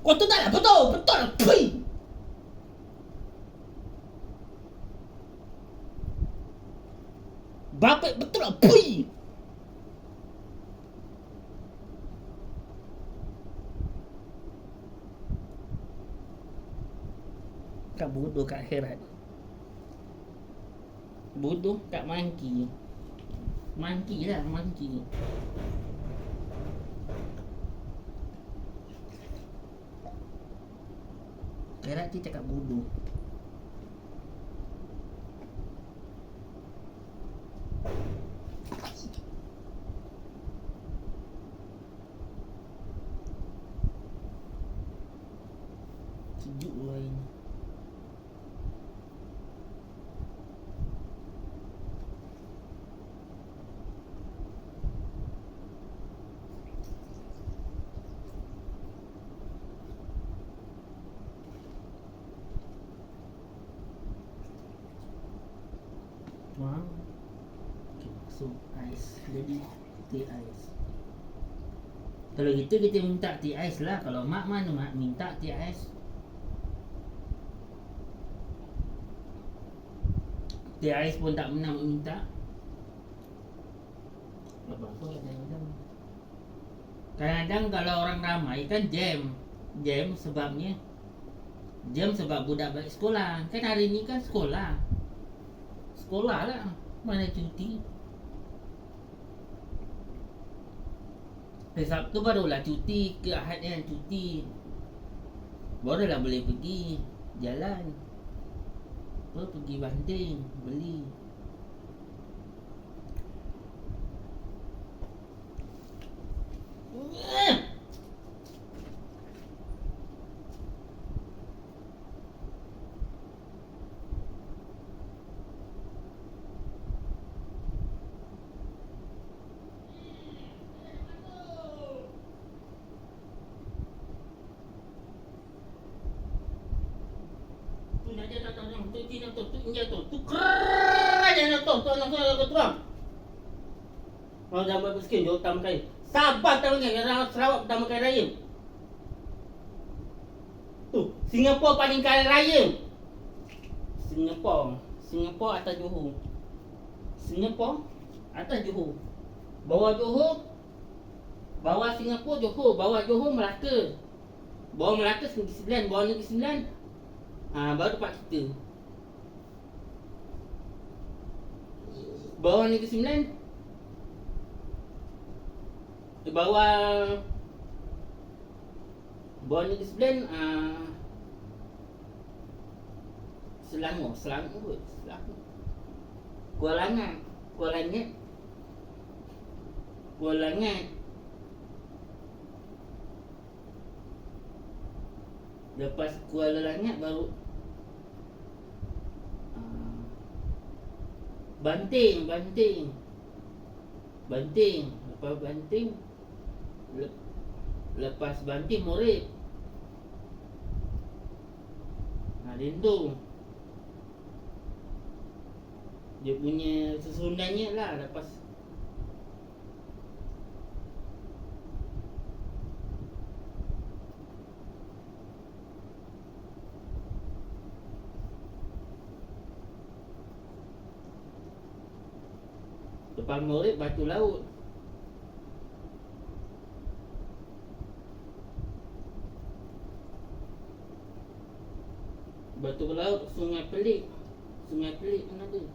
Kau tu tak lah betul. Betul lah. Pui. Bapak betul lah. Pui. Kak bodoh kat akhirat. Bodoh kat mangki. Mangki lah, mangki. Akhirat dia cakap bodoh. Sejuk lah ini. Wow. Okay, so ais. Jadi teh ais. Kalau gitu kita minta teh ais lah. Kalau mak mana mak minta teh ais. Teh ais pun tak pernah minta. Apa-apa kadang-kadang kalau orang ramai kan jam. Jam sebabnya jam sebab budak balik sekolah. Kan hari ni kan sekolah. Sekolah lah. Mana cuti. Sabtu barulah cuti. Ke Ahad yang cuti. Barulah boleh pergi jalan. Pergi banting. Beli. Kalau dah buat miskin, dia utama kaya. Sabar tak boleh, Sarawak utama kaya raya. Tu, Singapura paling kaya raya. Singapura atas Johor. Singapura atas Johor. Bawah Johor, bawah Singapura Johor, bawah Johor Melaka. Bawah Melaka Negeri Sembilan, bawah Negeri Sembilan baru tempat kita. Bawah Negeri Sembilan, bawah Negeri Sembilan Selangor kot. Kuala Langat. Lepas Kuala Langat baru Banting. Lepas Banting, lepas Banting Morib. Itu dia punya susunannya lah. Lepas Morib Batu Laut. Batu Laut Sungai Pelik mana tu?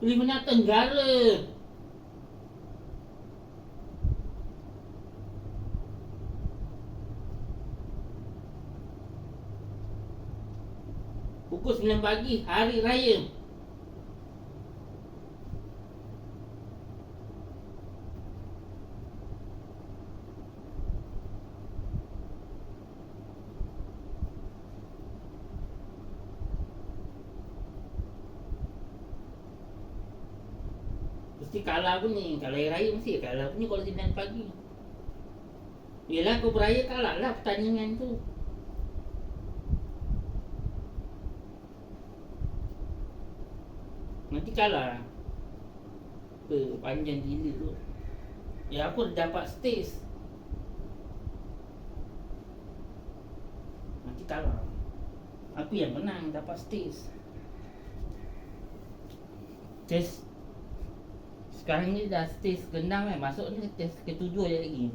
Kalimantan Tenggara. Pukul 9 pagi, hari raya. Mesti kalah pun ni. Kalau hari raya mesti kalah pun ni kalau 9 pagi. Yelah kau beraya kalah lah pertandingan tu. Nanti kalah. Apa panjang gila tu. Ya aku dah dapat stage. Nanti kalah. Aku yang menang dapat stage. Test sekarang ni dah stage ke-6 kan. Masuk ni test ke-7 je lagi.